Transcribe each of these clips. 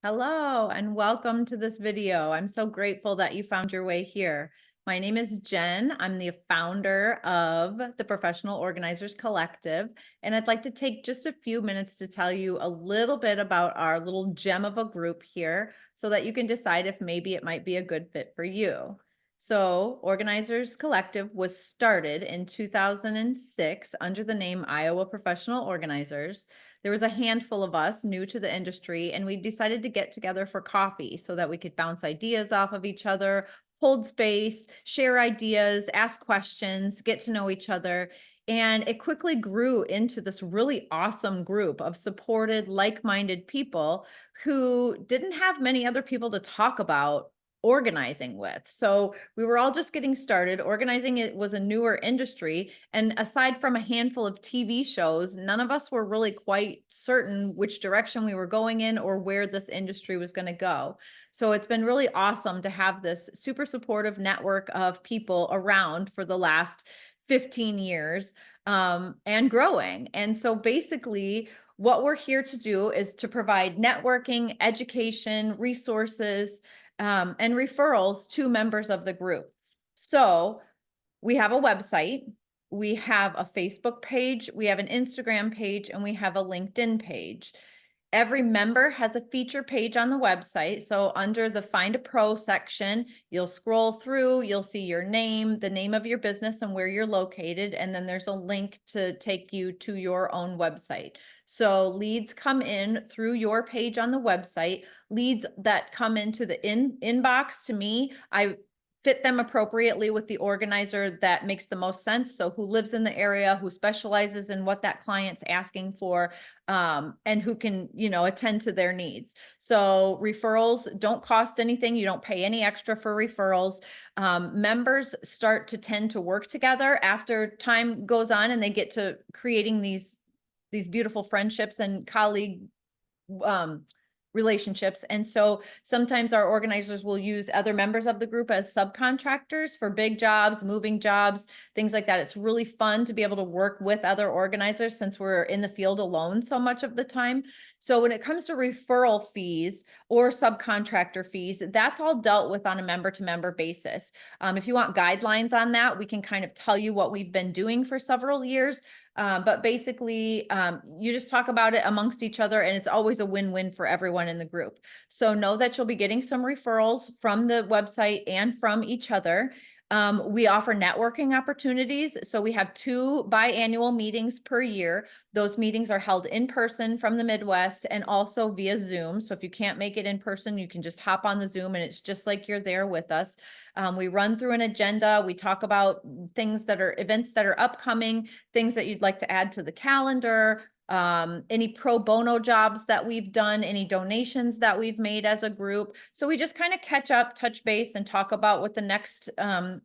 Hello and welcome to this video. I'm so grateful that you found your way here. My name is Jen. I'm the founder of the Professional Organizers Collective, and I'd like to take just a few minutes to tell you a little bit about our little gem of a group here so that you can decide if maybe it might be a good fit for you. So, Organizers Collective was started in 2006 under the name Iowa Professional Organizers. There was a handful of us new to the industry, and we decided to get together for coffee so that we could bounce ideas off of each other, hold space, share ideas, ask questions, get to know each other. And it quickly grew into this really awesome group of supported, like minded people who didn't have many other people to talk about organizing with. So we were all just getting started. Organizing it was a newer industry. And aside from a handful of TV shows, none of us were really quite certain which direction we were going in or where this industry was going to go. So it's been really awesome to have this super supportive network of people around for the last 15 years and growing. And so basically, what we're here to do is to provide networking, education, resources, and referrals to members of the group. So we have a website, we have a Facebook page, we have an Instagram page, and we have a LinkedIn page. Every member has a feature page on the website. So under the Find a Pro section, you'll scroll through, you'll see your name, the name of your business, and where you're located. And then there's a link to take you to your own website. So leads come in through your page on the website. Leads that come into the inbox to me, I fit them appropriately with the organizer that makes the most sense. So who lives in the area, who specializes in what that client's asking for, and who can, attend to their needs. So referrals don't cost anything. You don't pay any extra for referrals. Members start to tend to work together after time goes on and they get to creating these beautiful friendships and colleague um, relationships. And so sometimes our organizers will use other members of the group as subcontractors for big jobs, moving jobs, things like that. It's really fun to be able to work with other organizers since we're in the field alone so much of the time. So when it comes to referral fees or subcontractor fees, that's all dealt with on a member to member basis. If you want guidelines on that, we can kind of tell you what we've been doing for several years. But basically, you just talk about it amongst each other, and it's always a win-win for everyone in the group. So know that you'll be getting some referrals from the website and from each other. We offer networking opportunities. So we have 2 biannual meetings per year. Those meetings are held in person from the Midwest and also via Zoom. So if you can't make it in person, you can just hop on the Zoom and it's just like you're there with us. We run through an agenda. We talk about things that are events that are upcoming, things that you'd like to add to the calendar, any pro bono jobs that we've done, any donations that we've made as a group. So we just kind of catch up, touch base, and talk about what the next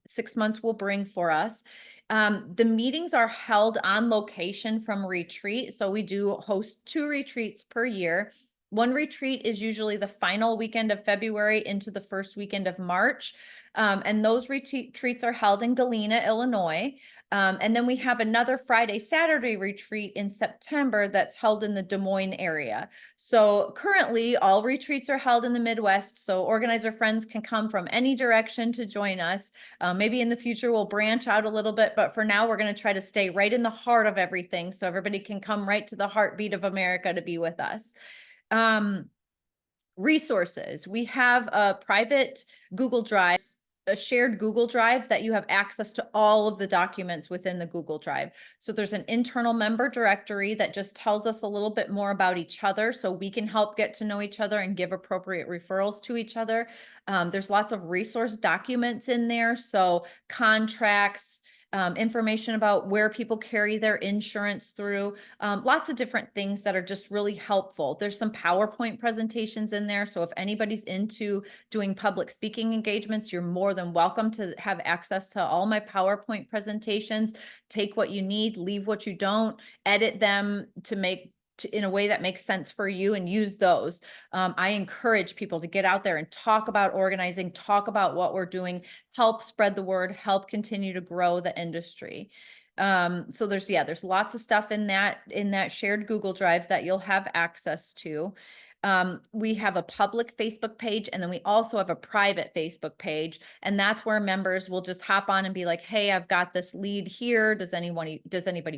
6 months will bring for us. The meetings are held on location from retreat. So we do host 2 retreats per year. One retreat is usually the final weekend of February into the first weekend of March. And those retreats are held in Galena, Illinois. And then we have another Friday, Saturday retreat in September that's held in the Des Moines area. So currently all retreats are held in the Midwest. So organizer friends can come from any direction to join us. Maybe in the future we'll branch out a little bit, but for now we're going to try to stay right in the heart of everything. So everybody can come right to the heartbeat of America to be with us. Resources. We have a private Google Drive, a shared Google Drive that you have access to all of the documents within the Google Drive. So there's an internal member directory that just tells us a little bit more about each other so we can help get to know each other and give appropriate referrals to each other. There's lots of resource documents in there. So contracts, information about where people carry their insurance through, lots of different things that are just really helpful. There's some PowerPoint presentations in there. So if anybody's into doing public speaking engagements, you're more than welcome to have access to all my PowerPoint presentations. Take what you need, leave what you don't, edit them to make in a way that makes sense for you and use those. I encourage people to get out there and talk about organizing, talk about what we're doing, help spread the word, help continue to grow the industry. So there's lots of stuff in that shared Google Drive that you'll have access to. We have a public Facebook page, and then we also have a private Facebook page. And that's where members will just hop on and be like, hey, I've got this lead here. Does anybody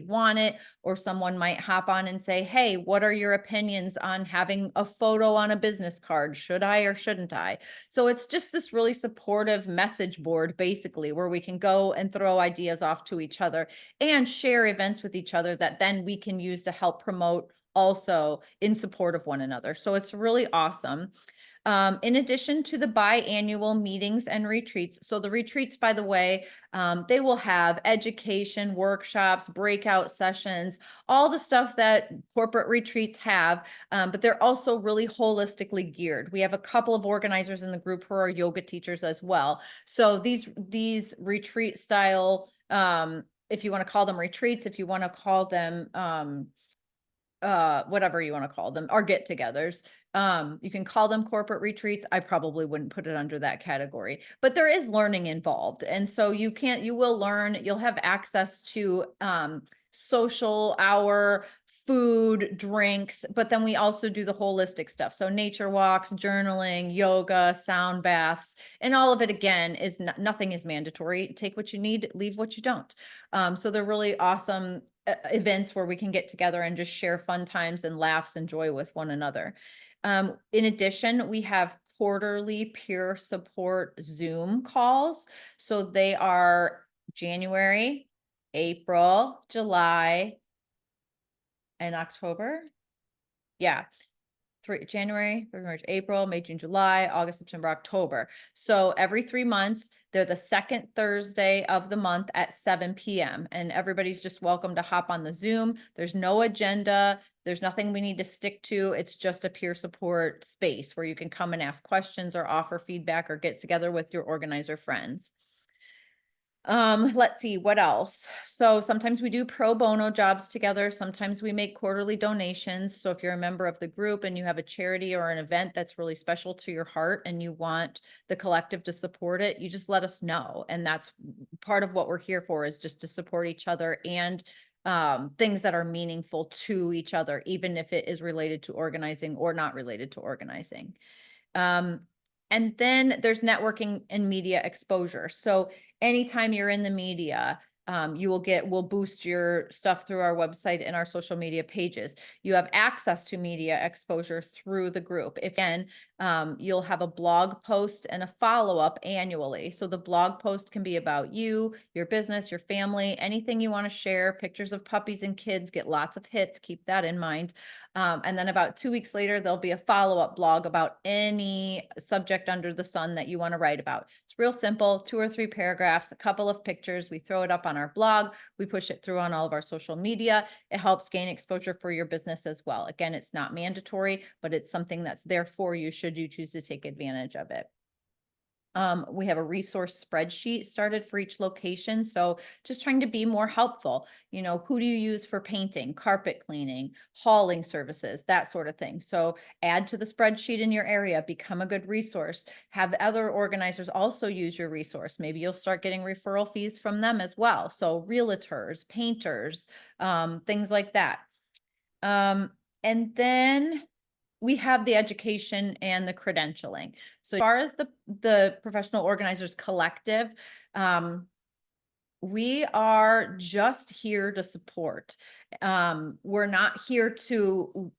want it? Or someone might hop on and say, hey, what are your opinions on having a photo on a business card? Should I or shouldn't I? So it's just this really supportive message board, basically, where we can go and throw ideas off to each other and share events with each other that then we can use to help promote also in support of one another. So it's really awesome. In addition to the biannual meetings and retreats. So the retreats, by the way, they will have education, workshops, breakout sessions, all the stuff that corporate retreats have, but they're also really holistically geared. We have a couple of organizers in the group who are yoga teachers as well. So these retreat style, if you want to call them retreats, if you want to call them, whatever you want to call them, or get-togethers. You can call them corporate retreats. I probably wouldn't put it under that category, but there is learning involved. And so you will learn, you'll have access to social hour, food, drinks, but then we also do the holistic stuff. So nature walks, journaling, yoga, sound baths, and all of it again is nothing is mandatory. Take what you need, leave what you don't. So they're really awesome events where we can get together and just share fun times and laughs and joy with one another. In addition, we have quarterly peer support Zoom calls. So they are January, April, July, and October. Yeah. January, February, March, April, May, June, July, August, September, October. So every 3 months, they're the second Thursday of the month at 7 p.m. And everybody's just welcome to hop on the Zoom. There's no agenda. There's nothing we need to stick to. It's just a peer support space where you can come and ask questions or offer feedback or get together with your organizer friends. Let's see what else. So sometimes we do pro bono jobs together. Sometimes we make quarterly donations. So if you're a member of the group and you have a charity or an event that's really special to your heart and you want the collective to support it, you just let us know. And that's part of what we're here for, is just to support each other and things that are meaningful to each other, even if it is related to organizing or not related to organizing. And then there's networking and media exposure. So anytime you're in the media, we'll boost your stuff through our website and our social media pages. You have access to media exposure through the group. You'll have a blog post and a follow-up annually. So the blog post can be about you, your business, your family, anything you want to share. Pictures of puppies and kids get lots of hits. Keep that in mind. And then about 2 weeks later, there'll be a follow-up blog about any subject under the sun that you want to write about. It's real simple, 2 or 3 paragraphs, a couple of pictures. We throw it up on our blog. We push it through on all of our social media. It helps gain exposure for your business as well. Again, it's not mandatory, but it's something that's there for you should you choose to take advantage of it. We have a resource spreadsheet started for each location. So just trying to be more helpful. Who do you use for painting, carpet cleaning, hauling services, that sort of thing. So add to the spreadsheet in your area, become a good resource. Have other organizers also use your resource. Maybe you'll start getting referral fees from them as well. So realtors, painters, things like that. And then we have the education and the credentialing. So as far as the Professional Organizers Collective, we are just here to support. We're not here to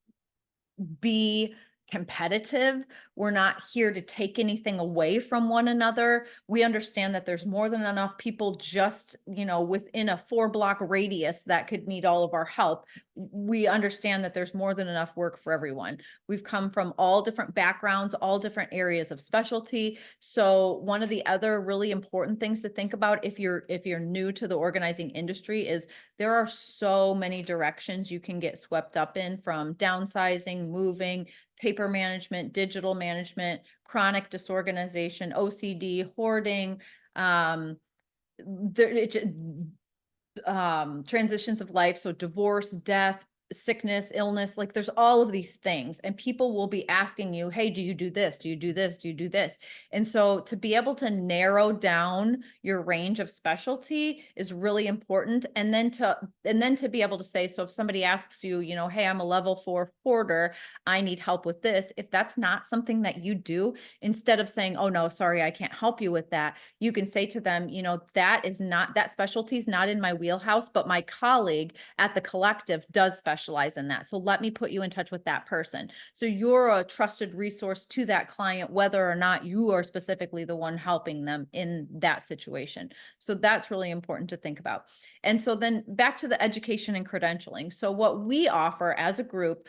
be competitive. We're not here to take anything away from one another. We understand that there's more than enough people just, within a 4-block radius that could need all of our help. We understand that there's more than enough work for everyone. We've come from all different backgrounds, all different areas of specialty. So one of the other really important things to think about if you're new to the organizing industry is there are so many directions you can get swept up in, from downsizing, moving, paper management, digital management, chronic disorganization, OCD, hoarding, transitions of life. So divorce, death, sickness, illness, like there's all of these things, and people will be asking you, hey, do you do this? Do you do this? Do you do this? And so to be able to narrow down your range of specialty is really important. And then to be able to say, so if somebody asks you, hey, I'm a level 4 porter, I need help with this. If that's not something that you do, instead of saying, oh no, sorry, I can't help you with that, you can say to them, that specialty is not in my wheelhouse, but my colleague at the collective does specialize in that. So let me put you in touch with that person. So you're a trusted resource to that client, whether or not you are specifically the one helping them in that situation. So that's really important to think about. And so then back to the education and credentialing. So what we offer as a group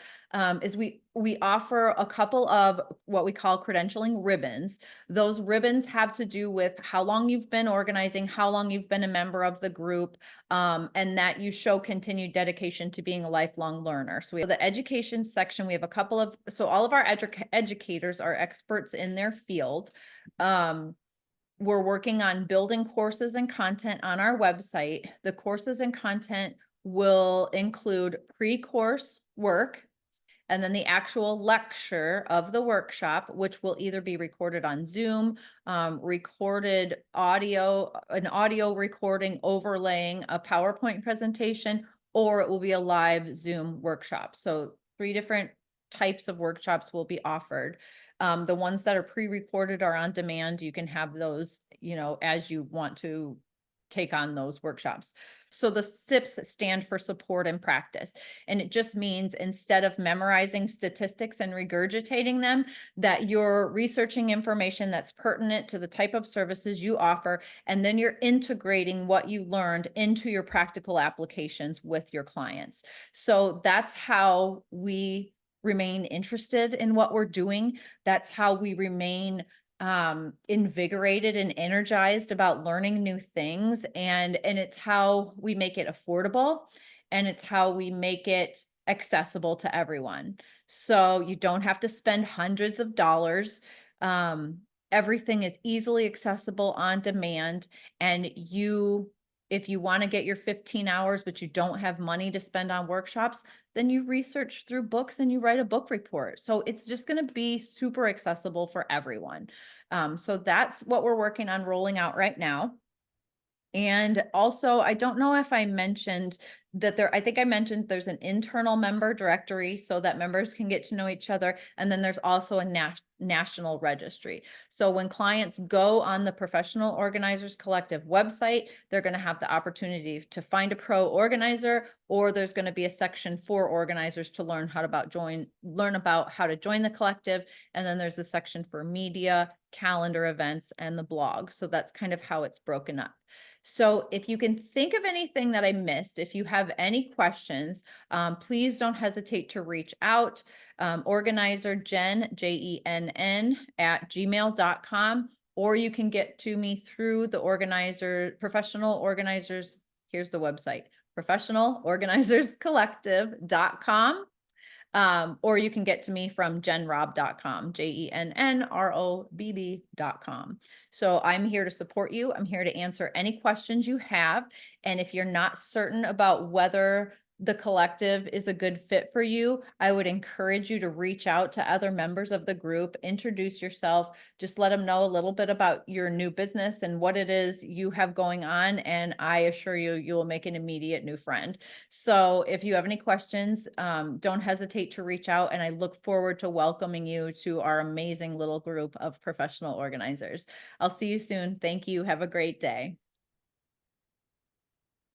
is we offer a couple of what we call credentialing ribbons. Those ribbons have to do with how long you've been organizing, how long you've been a member of the group, and that you show continued dedication to being a lifelong learner. So we have the education section. We have a couple of, so all of our educators are experts in their field. We're working on building courses and content on our website. The courses and content will include pre-course work, and then the actual lecture of the workshop, which will either be recorded on Zoom, recorded audio, an audio recording overlaying a PowerPoint presentation, or it will be a live Zoom workshop. So 3 different types of workshops will be offered. The ones that are pre-recorded are on demand. You can have those, as you want to take on those workshops. So the SIPs stand for support and practice. And it just means instead of memorizing statistics and regurgitating them, that you're researching information that's pertinent to the type of services you offer, and then you're integrating what you learned into your practical applications with your clients. So that's how we remain interested in what we're doing. That's how we remain invigorated and energized about learning new things. And it's how we make it affordable, and it's how we make it accessible to everyone. So you don't have to spend hundreds of dollars. Everything is easily accessible on demand. And if you want to get your 15 hours, but you don't have money to spend on workshops, then you research through books and you write a book report. So it's just going to be super accessible for everyone. So that's what we're working on rolling out right now. And also, I don't know if I mentioned that I think I mentioned there's an internal member directory so that members can get to know each other. And then there's also a national registry. So when clients go on the Professional Organizers Collective website, they're going to have the opportunity to find a pro organizer, or there's going to be a section for organizers to learn about how to join the collective. And then there's a section for media, calendar events, and the blog. So that's kind of how it's broken up. So if you can think of anything that I missed, if you have any questions, please don't hesitate to reach out. Organizer Jen, JENN @gmail.com, or you can get to me through the professional organizers. Here's the website, professionalorganizerscollective.com. Or you can get to me from jenrobb.com, JENNROBB.com. So I'm here to support you. I'm here to answer any questions you have. And if you're not certain about whether the collective is a good fit for you, I would encourage you to reach out to other members of the group, introduce yourself, just let them know a little bit about your new business and what it is you have going on. And I assure you, you will make an immediate new friend. So if you have any questions, don't hesitate to reach out. And I look forward to welcoming you to our amazing little group of professional organizers. I'll see you soon. Thank you. Have a great day.